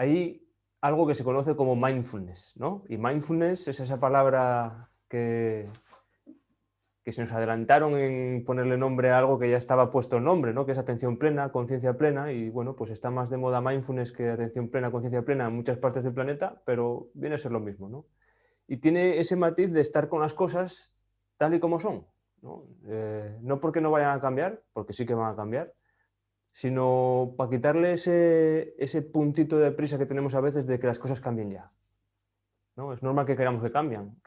hay algo que se conoce como mindfulness, ¿no? Y mindfulness es esa palabra que se nos adelantaron en ponerle nombre a algo que ya estaba puesto el nombre, ¿no? Que es atención plena, conciencia plena, y bueno, pues está más de moda mindfulness que atención plena, conciencia plena en muchas partes del planeta, pero viene a ser lo mismo, ¿no? Y tiene ese matiz de estar con las cosas tal y como son, ¿no? No porque no vayan a cambiar, porque sí que van a cambiar, sino para quitarle ese puntito de prisa que tenemos a veces de que las cosas cambien ya, ¿no? Es normal que queramos que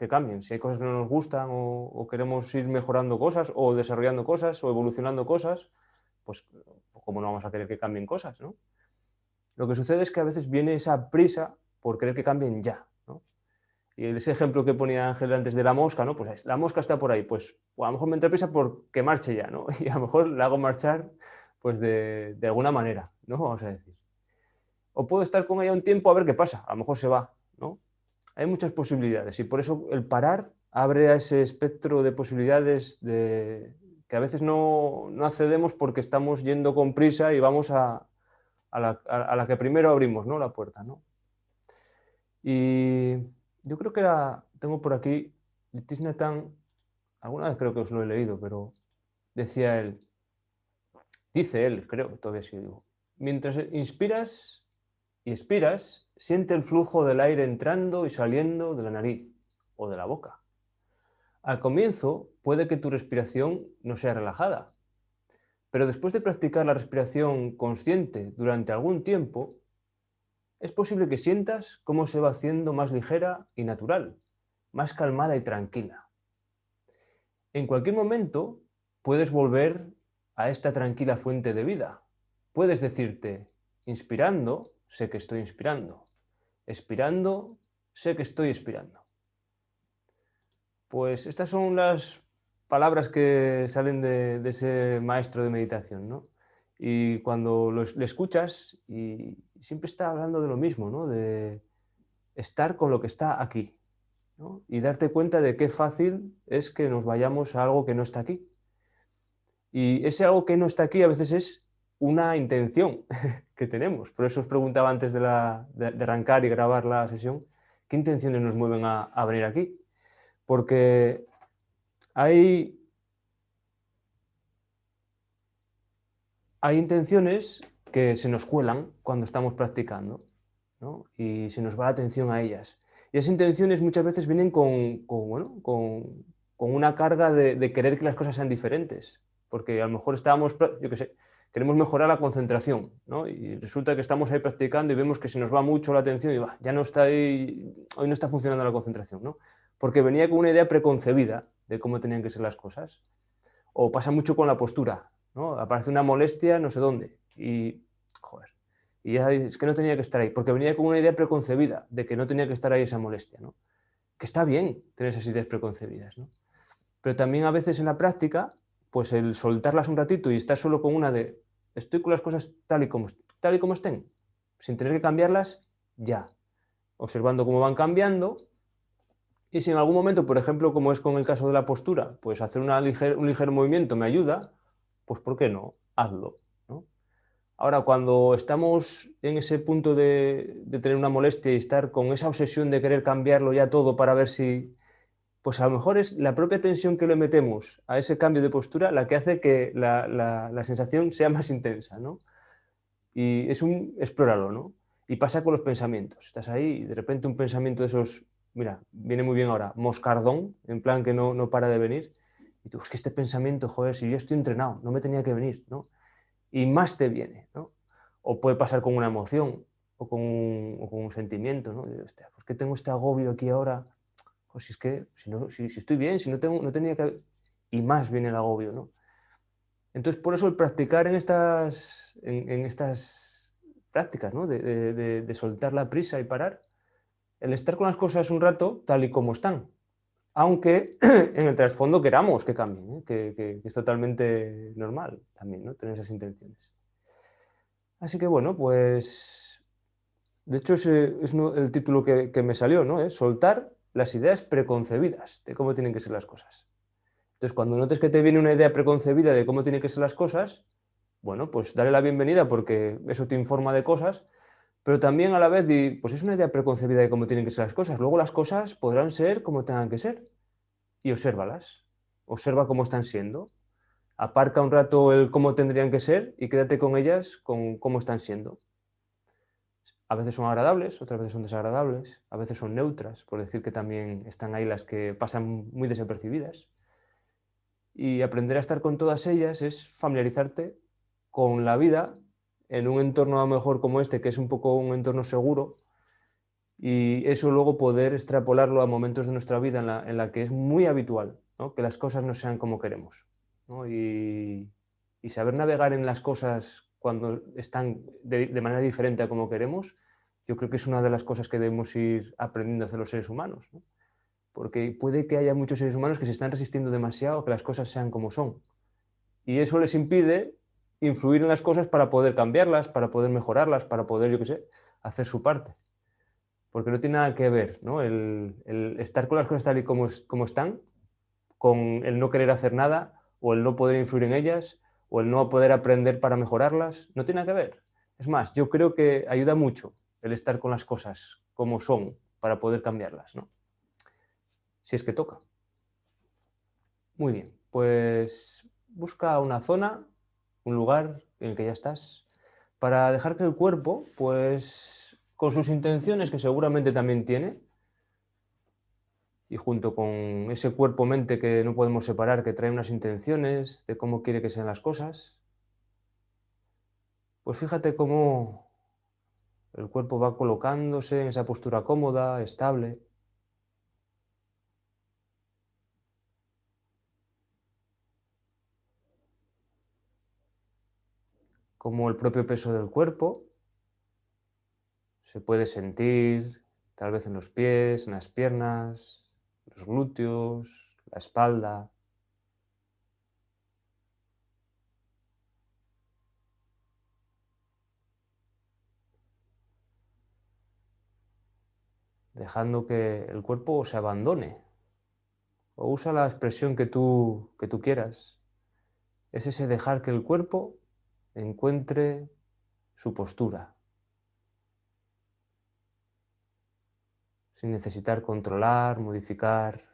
cambien. Si hay cosas que no nos gustan o queremos ir mejorando cosas o desarrollando cosas o evolucionando cosas, pues ¿cómo no vamos a querer que cambien cosas, ¿no? Lo que sucede es que a veces viene esa prisa por querer que cambien ya, ¿no? Y ese ejemplo que ponía Ángel antes de la mosca, ¿no? Pues la mosca está por ahí, pues a lo mejor me entra prisa por que marche ya, ¿no? Y a lo mejor la hago marchar pues de alguna manera, ¿no? Vamos a decir. O puedo estar con ella un tiempo a ver qué pasa, a lo mejor se va, ¿no? Hay muchas posibilidades y por eso el parar abre a ese espectro de posibilidades que a veces no accedemos porque estamos yendo con prisa y vamos a la que primero abrimos, ¿no? La puerta, ¿no? Y yo creo que tengo por aquí, Thich Nhat Hanh, alguna vez creo que os lo he leído, pero decía él, dice él, creo que todavía sí digo, mientras inspiras y expiras, siente el flujo del aire entrando y saliendo de la nariz o de la boca. Al comienzo puede que tu respiración no sea relajada, pero después de practicar la respiración consciente durante algún tiempo, es posible que sientas cómo se va haciendo más ligera y natural, más calmada y tranquila. En cualquier momento puedes volver a esta tranquila fuente de vida. Puedes decirte, inspirando, sé que estoy inspirando. Expirando, sé que estoy expirando. Pues estas son las palabras que salen de ese maestro de meditación, ¿no? Y cuando le escuchas, y siempre está hablando de lo mismo, ¿no? De estar con lo que está aquí, ¿no? Y darte cuenta de qué fácil es que nos vayamos a algo que no está aquí. Y ese algo que no está aquí a veces es una intención que tenemos. Por eso os preguntaba antes de arrancar y grabar la sesión, ¿qué intenciones nos mueven a venir aquí? Porque hay intenciones que se nos cuelan cuando estamos practicando, ¿no? Y se nos va la atención a ellas. Y esas intenciones muchas veces vienen bueno, con una carga de querer que las cosas sean diferentes. Porque a lo mejor estábamos, yo qué sé, queremos mejorar la concentración, ¿no? Y resulta que estamos ahí practicando y vemos que se nos va mucho la atención y ya no está ahí, hoy no está funcionando la concentración, ¿no? Porque venía con una idea preconcebida de cómo tenían que ser las cosas. O pasa mucho con la postura, ¿no? Aparece una molestia no sé dónde y, joder, y ya es que no tenía que estar ahí, porque venía con una idea preconcebida de que no tenía que estar ahí esa molestia, ¿no? Que está bien tener esas ideas preconcebidas, ¿no? Pero también a veces en la práctica, pues el soltarlas un ratito y estar solo con una de estoy con las cosas tal y como estén, sin tener que cambiarlas ya, observando cómo van cambiando. Y si en algún momento, por ejemplo, como es con el caso de la postura, pues hacer un ligero movimiento me ayuda, pues ¿por qué no? Hazlo, ¿no? Ahora, cuando estamos en ese punto de tener una molestia y estar con esa obsesión de querer cambiarlo ya todo para ver si, pues a lo mejor es la propia tensión que le metemos a ese cambio de postura la que hace que la sensación sea más intensa, ¿no? Y explóralo, ¿no? Y pasa con los pensamientos. Estás ahí y de repente un pensamiento de esos, mira, viene muy bien ahora, moscardón, en plan que no para de venir. Y tú, es que este pensamiento, joder, si yo estoy entrenado, no me tenía que venir, ¿no? Y más te viene, ¿no? O puede pasar con una emoción o con un sentimiento, ¿no? De, hostia, ¿por qué tengo este agobio aquí ahora? Pues si es que, si estoy bien, si no tenía que... Y más viene el agobio, ¿no? Entonces, por eso el practicar en estas prácticas, ¿no? De soltar la prisa y parar, el estar con las cosas un rato tal y como están, aunque en el trasfondo queramos que cambien, ¿eh? Que es totalmente normal también, ¿no? Tener esas intenciones. Así que bueno, pues de hecho es el título que me salió, ¿no? Soltar las ideas preconcebidas de cómo tienen que ser las cosas. Entonces, cuando notes que te viene una idea preconcebida de cómo tienen que ser las cosas, bueno, pues dale la bienvenida porque eso te informa de cosas, pero también a la vez pues es una idea preconcebida de cómo tienen que ser las cosas. Luego las cosas podrán ser como tengan que ser y obsérvalas. Observa cómo están siendo. Aparca un rato el cómo tendrían que ser y quédate con ellas con cómo están siendo. A veces son agradables, otras veces son desagradables, a veces son neutras, por decir que también están ahí las que pasan muy desapercibidas. Y aprender a estar con todas ellas es familiarizarte con la vida en un entorno a lo mejor como este, que es un poco un entorno seguro, y eso luego poder extrapolarlo a momentos de nuestra vida en la que es muy habitual, ¿no?, que las cosas no sean como queremos, ¿no? Y saber navegar en las cosas cuando están de manera diferente a como queremos, yo creo que es una de las cosas que debemos ir aprendiendo a hacer los seres humanos, ¿no? Porque puede que haya muchos seres humanos que se están resistiendo demasiado a que las cosas sean como son. Y eso les impide influir en las cosas para poder cambiarlas, para poder mejorarlas, para poder, yo qué sé, hacer su parte. Porque no tiene nada que ver, ¿no?, el estar con las cosas tal y como están, con el no querer hacer nada, o el no poder influir en ellas, o el no poder aprender para mejorarlas. No tiene nada que ver. Es más, yo creo que ayuda mucho el estar con las cosas como son para poder cambiarlas, ¿no?, si es que toca. Muy bien, pues busca una zona, un lugar en el que ya estás, para dejar que el cuerpo, pues con sus intenciones que seguramente también tiene, y junto con ese cuerpo-mente que no podemos separar, que trae unas intenciones de cómo quiere que sean las cosas, pues fíjate cómo el cuerpo va colocándose en esa postura cómoda, estable, cómo el propio peso del cuerpo se puede sentir tal vez en los pies, en las piernas, los glúteos, la espalda, dejando que el cuerpo se abandone. O usa la expresión que tú quieras. Es ese dejar que el cuerpo encuentre su postura, sin necesitar controlar, modificar.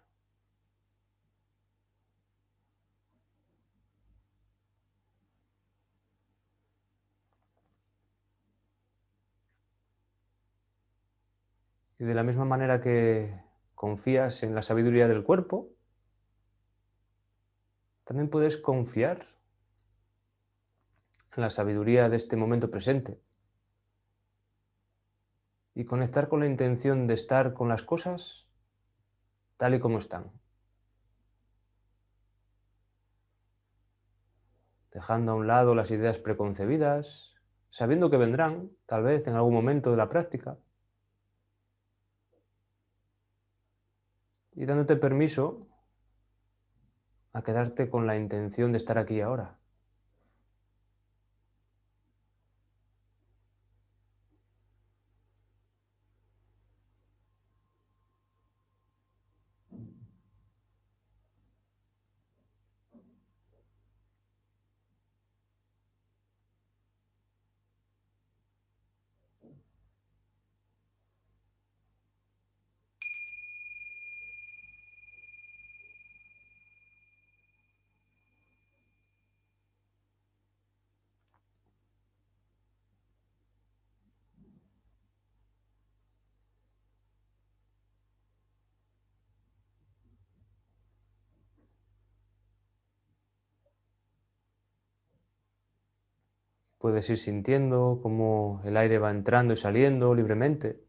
Y de la misma manera que confías en la sabiduría del cuerpo, también puedes confiar en la sabiduría de este momento presente y conectar con la intención de estar con las cosas tal y como están, dejando a un lado las ideas preconcebidas, sabiendo que vendrán, tal vez en algún momento de la práctica, y dándote permiso a quedarte con la intención de estar aquí ahora. Puedes ir sintiendo cómo el aire va entrando y saliendo libremente.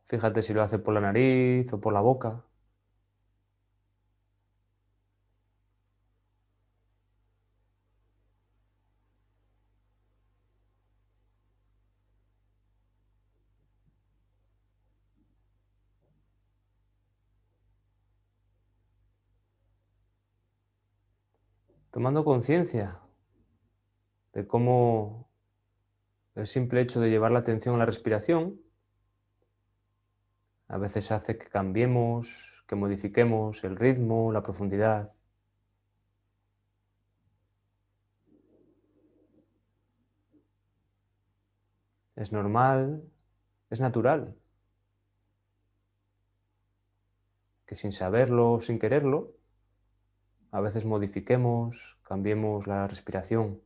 Fíjate si lo hace por la nariz o por la boca, tomando conciencia de cómo el simple hecho de llevar la atención a la respiración a veces hace que cambiemos, que modifiquemos el ritmo, la profundidad. es normal, es natural que sin saberlo, sin quererlo, a veces modifiquemos, cambiemos la respiración.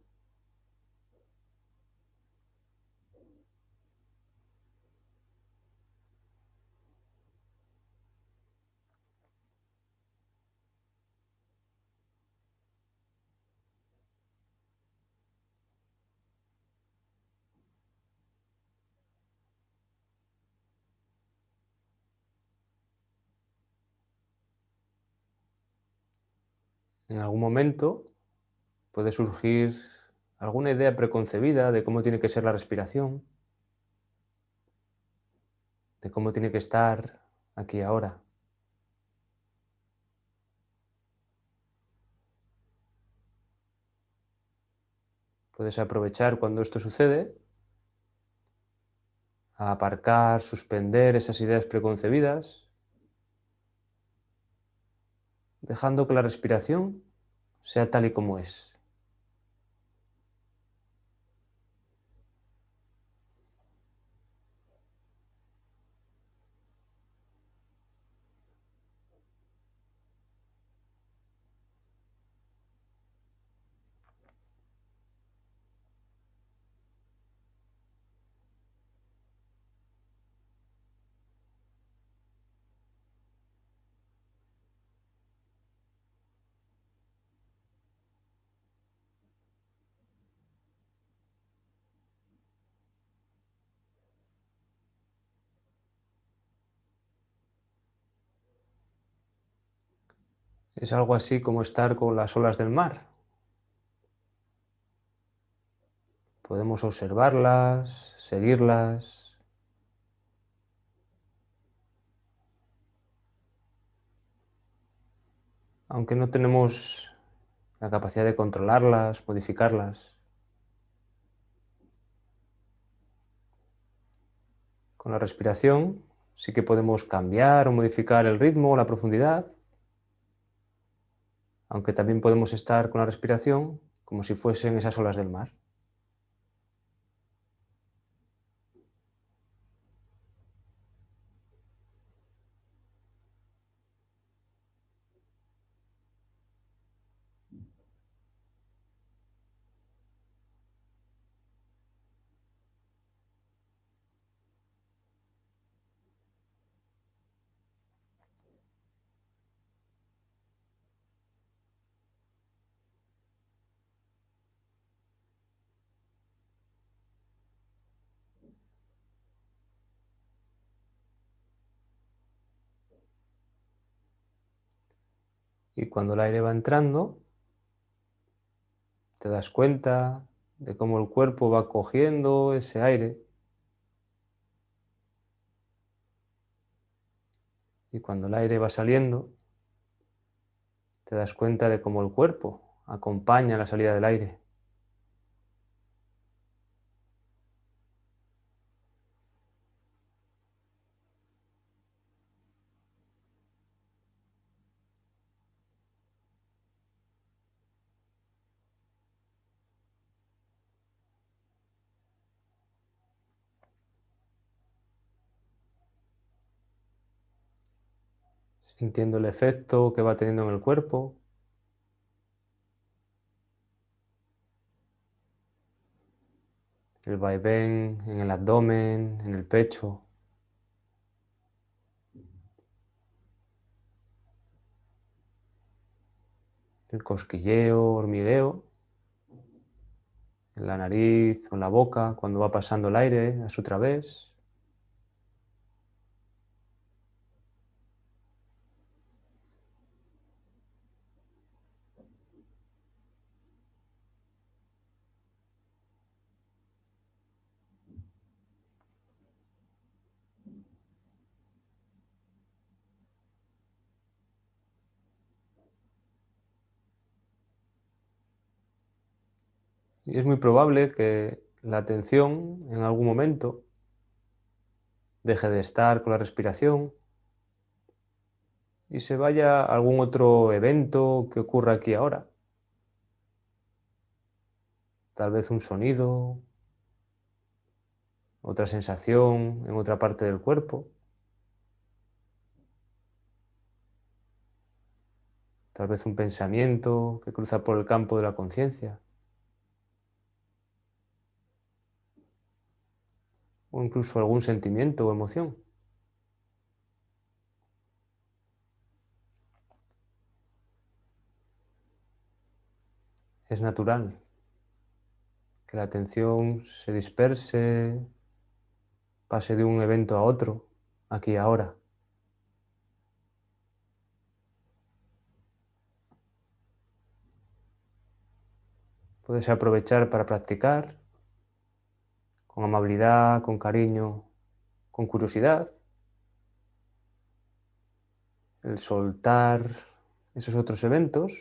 En algún momento puede surgir alguna idea preconcebida de cómo tiene que ser la respiración, de cómo tiene que estar aquí y ahora. Puedes aprovechar cuando esto sucede a aparcar, suspender esas ideas preconcebidas, dejando que la respiración sea tal y como es. Es algo así como estar con las olas del mar. Podemos observarlas, seguirlas, aunque no tenemos la capacidad de controlarlas, modificarlas. Con la respiración sí que podemos cambiar o modificar el ritmo o la profundidad, aunque también podemos estar con la respiración como si fuesen esas olas del mar. Y cuando el aire va entrando, te das cuenta de cómo el cuerpo va cogiendo ese aire, y cuando el aire va saliendo, te das cuenta de cómo el cuerpo acompaña la salida del aire. Sintiendo el efecto que va teniendo en el cuerpo, el vaivén en el abdomen, en el pecho, el cosquilleo, hormigueo en la nariz o en la boca cuando va pasando el aire a su través. Y es muy probable que la atención en algún momento deje de estar con la respiración y se vaya a algún otro evento que ocurra aquí ahora. Tal vez un sonido, otra sensación en otra parte del cuerpo. Tal vez un pensamiento que cruza por el campo de la conciencia. O incluso algún sentimiento o emoción. Es natural que la atención se disperse, pase de un evento a otro, aquí y ahora. Puedes aprovechar para practicar con amabilidad, con cariño, con curiosidad, el soltar esos otros eventos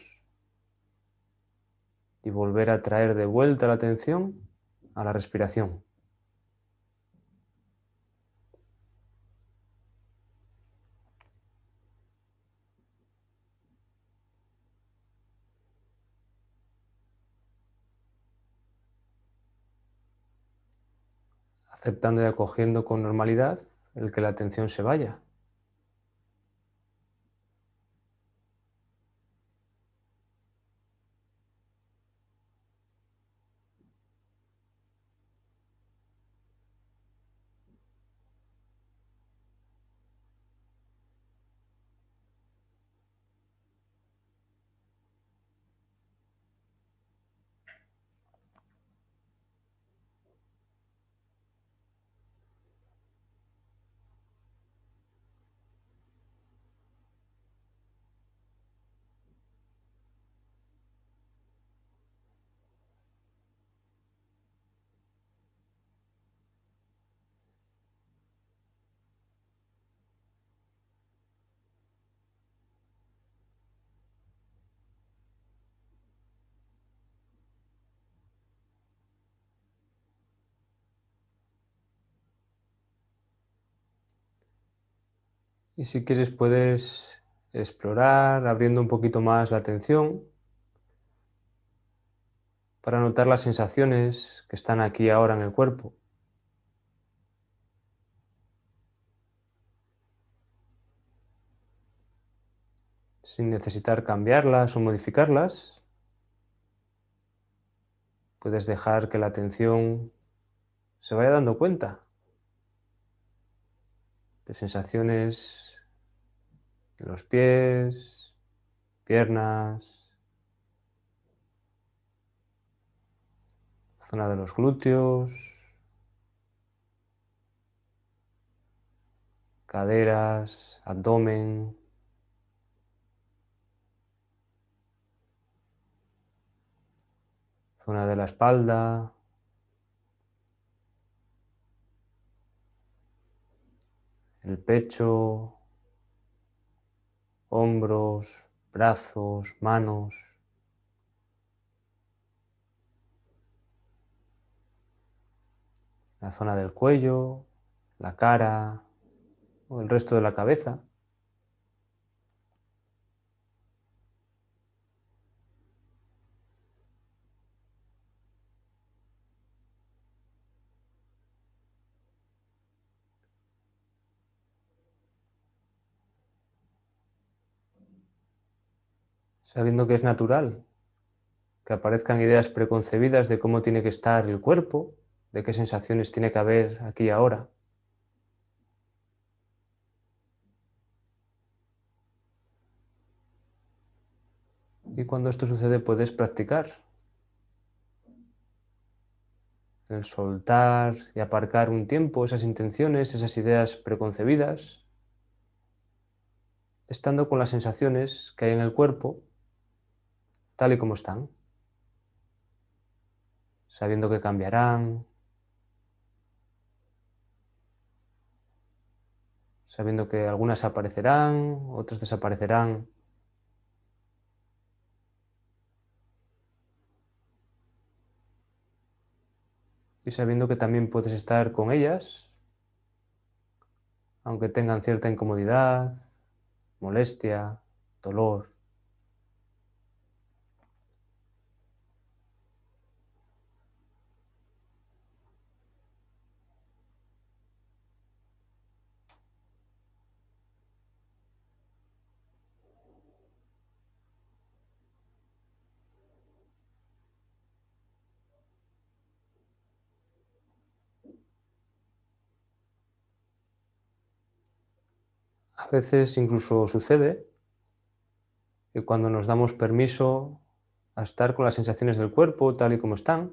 y volver a traer de vuelta la atención a la respiración. Aceptando y acogiendo con normalidad el que la atención se vaya. Y si quieres puedes explorar abriendo un poquito más la atención para notar las sensaciones que están aquí ahora en el cuerpo. Sin necesitar cambiarlas o modificarlas, puedes dejar que la atención se vaya dando cuenta de sensaciones en los pies, piernas, zona de los glúteos, caderas, abdomen, zona de la espalda, el pecho, hombros, brazos, manos, la zona del cuello, la cara o el resto de la cabeza. Sabiendo que es natural que aparezcan ideas preconcebidas de cómo tiene que estar el cuerpo, de qué sensaciones tiene que haber aquí y ahora. Y cuando esto sucede puedes practicar el soltar y aparcar un tiempo esas intenciones, esas ideas preconcebidas, estando con las sensaciones que hay en el cuerpo tal y como están, sabiendo que cambiarán, sabiendo que algunas aparecerán, otras desaparecerán, y sabiendo que también puedes estar con ellas, aunque tengan cierta incomodidad, molestia, dolor. A veces incluso sucede que cuando nos damos permiso a estar con las sensaciones del cuerpo tal y como están,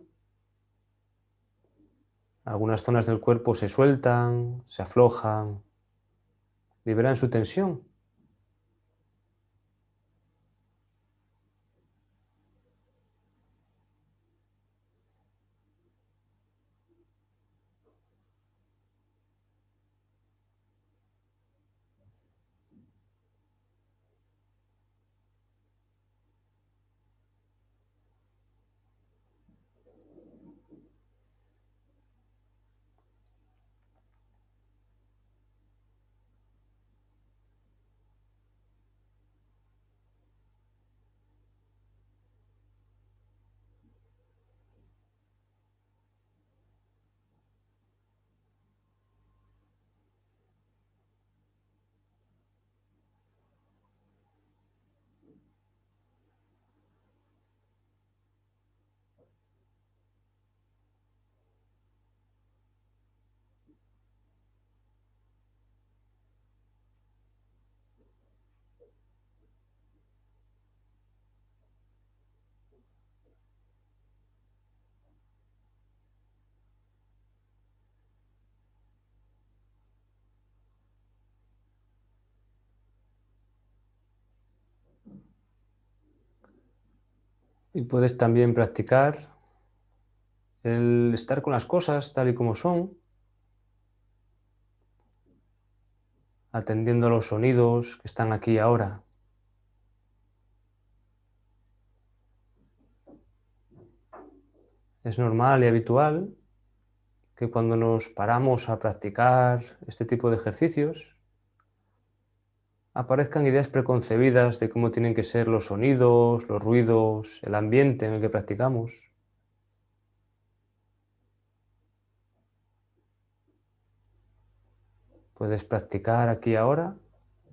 algunas zonas del cuerpo se sueltan, se aflojan, liberan su tensión. Y puedes también practicar el estar con las cosas tal y como son, atendiendo a los sonidos que están aquí ahora. Es normal y habitual que cuando nos paramos a practicar este tipo de ejercicios, aparezcan ideas preconcebidas de cómo tienen que ser los sonidos, los ruidos, el ambiente en el que practicamos. Puedes practicar aquí ahora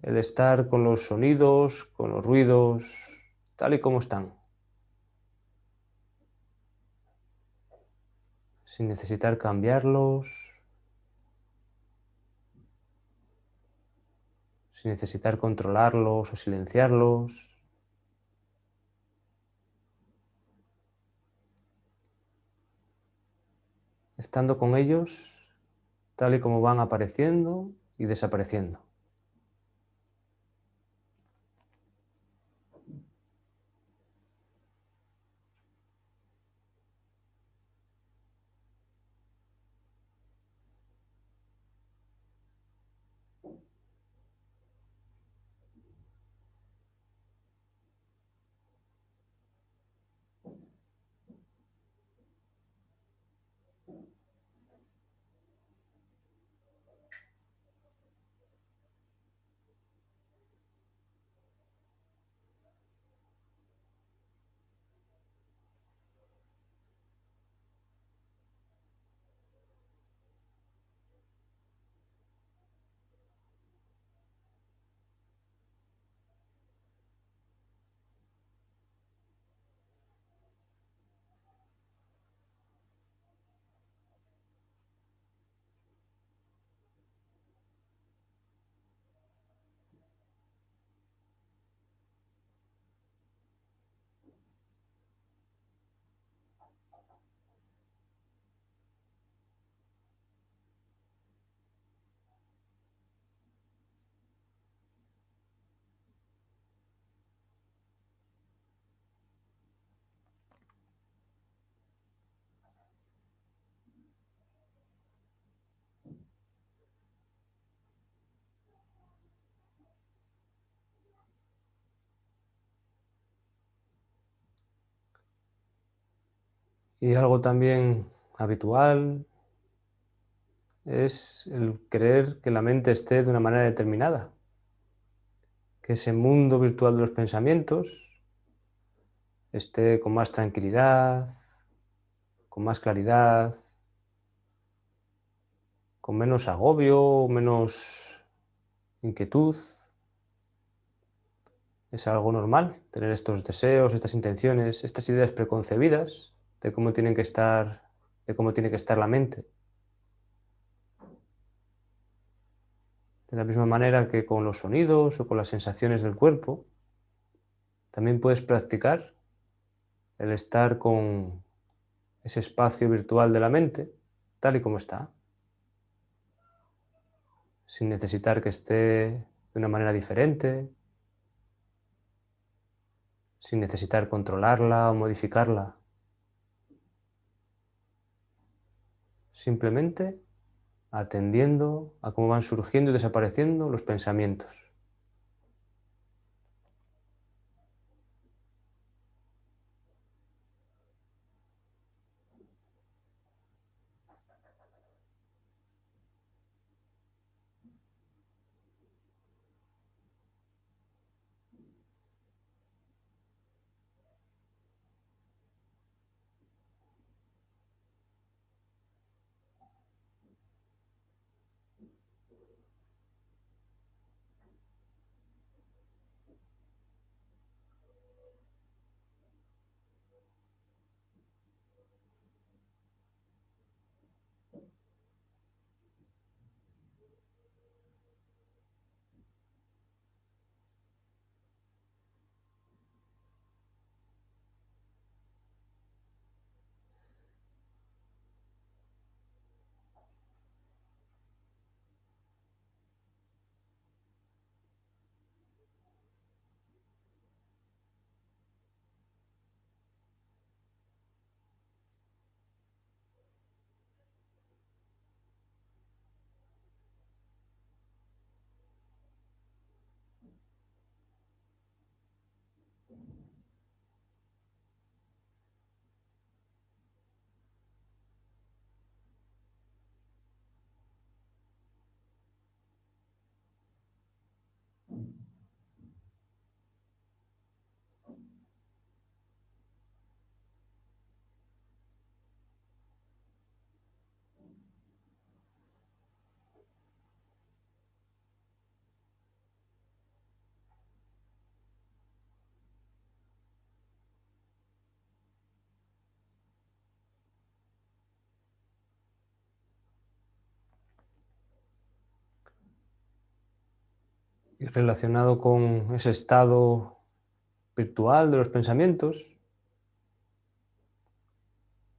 el estar con los sonidos, con los ruidos, tal y como están, sin necesitar cambiarlos, sin necesitar controlarlos o silenciarlos. Estando con ellos tal y como van apareciendo y desapareciendo. Y algo también habitual es el creer que la mente esté de una manera determinada, que ese mundo virtual de los pensamientos esté con más tranquilidad, con más claridad, con menos agobio, menos inquietud. Es algo normal tener estos deseos, estas intenciones, estas ideas preconcebidas de cómo tienen que estar, de cómo tiene que estar la mente. De la misma manera que con los sonidos o con las sensaciones del cuerpo, también puedes practicar el estar con ese espacio virtual de la mente, tal y como está, sin necesitar que esté de una manera diferente, sin necesitar controlarla o modificarla. Simplemente atendiendo a cómo van surgiendo y desapareciendo los pensamientos. Y relacionado con ese estado virtual de los pensamientos,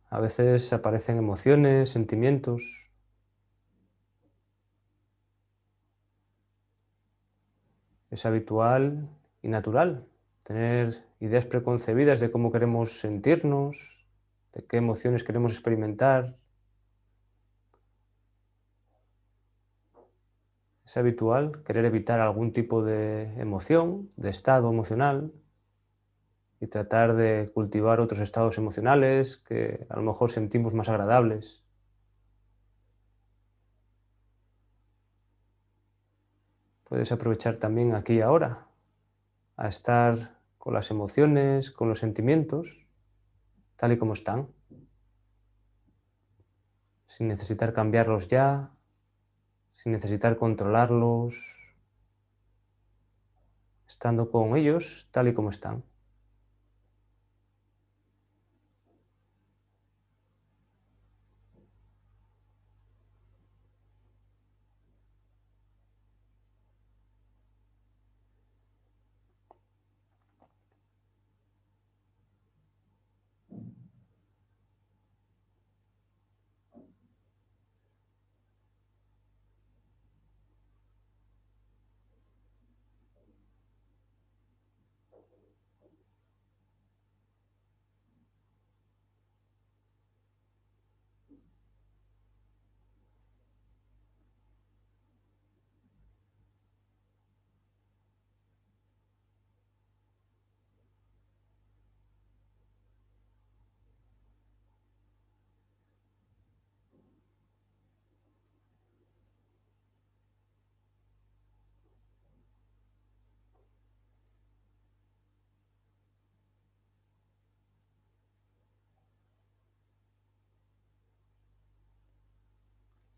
a veces aparecen emociones, sentimientos. Es habitual y natural tener ideas preconcebidas de cómo queremos sentirnos, de qué emociones queremos experimentar. Es habitual querer evitar algún tipo de emoción, de estado emocional, y tratar de cultivar otros estados emocionales que a lo mejor sentimos más agradables. Puedes aprovechar también aquí y ahora a estar con las emociones, con los sentimientos, tal y como están, sin necesitar cambiarlos ya, sin necesitar controlarlos, estando con ellos tal y como están.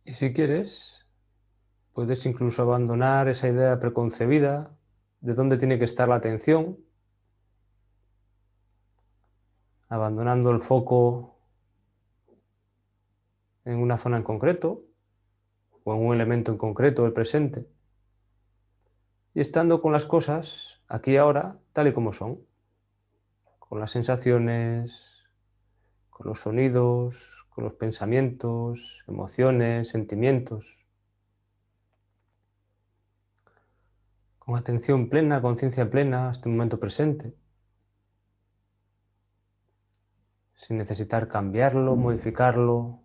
Y si quieres, puedes incluso abandonar esa idea preconcebida de dónde tiene que estar la atención, abandonando el foco en una zona en concreto o en un elemento en concreto del presente, y estando con las cosas aquí y ahora, tal y como son, con las sensaciones, con los sonidos, con los pensamientos, emociones, sentimientos, con atención plena, conciencia plena, hasta el momento presente, sin necesitar cambiarlo, modificarlo,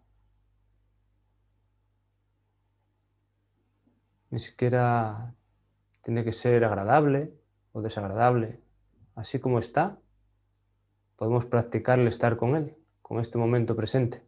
ni siquiera tiene que ser agradable o desagradable. Así como está, podemos practicar el estar con él, con este momento presente.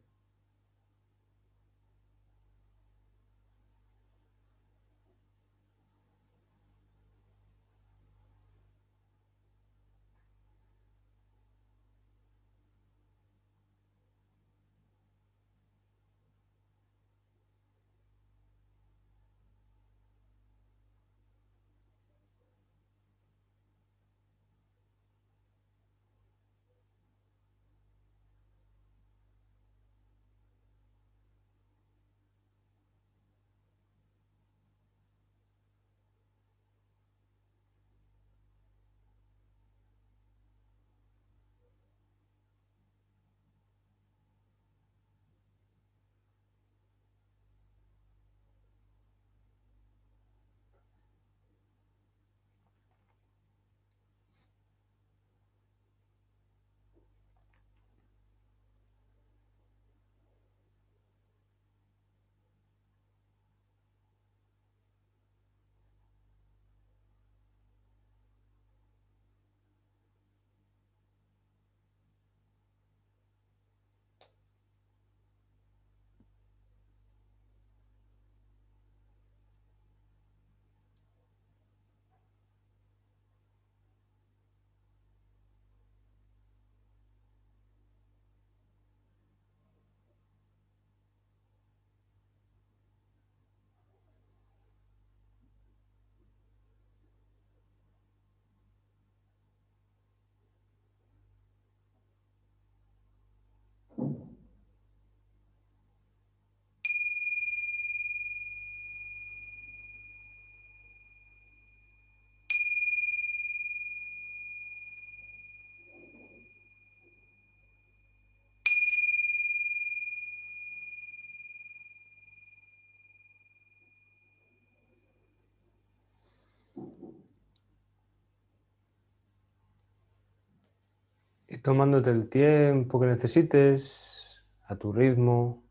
Y tomándote el tiempo que necesites, a tu ritmo,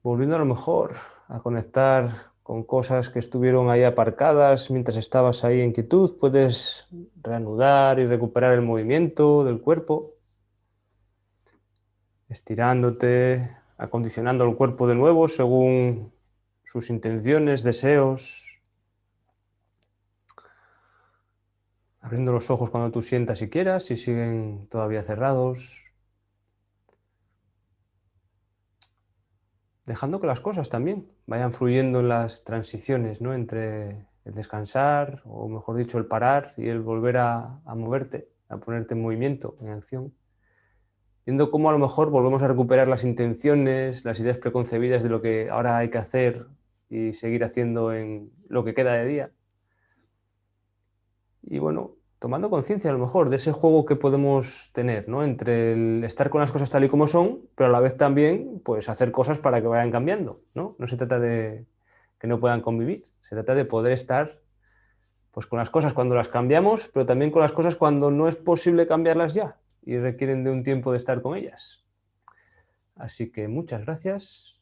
volviendo a lo mejor a conectar con cosas que estuvieron ahí aparcadas mientras estabas ahí en quietud, puedes reanudar y recuperar el movimiento del cuerpo, estirándote, acondicionando el cuerpo de nuevo según sus intenciones, deseos, abriendo los ojos cuando tú sientas y quieras, si siguen todavía cerrados, dejando que las cosas también vayan fluyendo en las transiciones, ¿no? Entre el descansar, o mejor dicho, el parar y el volver a moverte, a ponerte en movimiento, en acción. Viendo cómo a lo mejor volvemos a recuperar las intenciones, las ideas preconcebidas de lo que ahora hay que hacer y seguir haciendo en lo que queda de día. Y bueno, tomando conciencia a lo mejor de ese juego que podemos tener, ¿no? Entre el estar con las cosas tal y como son, pero a la vez también pues, hacer cosas para que vayan cambiando, ¿no? No se trata de que no puedan convivir, se trata de poder estar pues, con las cosas cuando las cambiamos, pero también con las cosas cuando no es posible cambiarlas ya y requieren de un tiempo de estar con ellas. Así que muchas gracias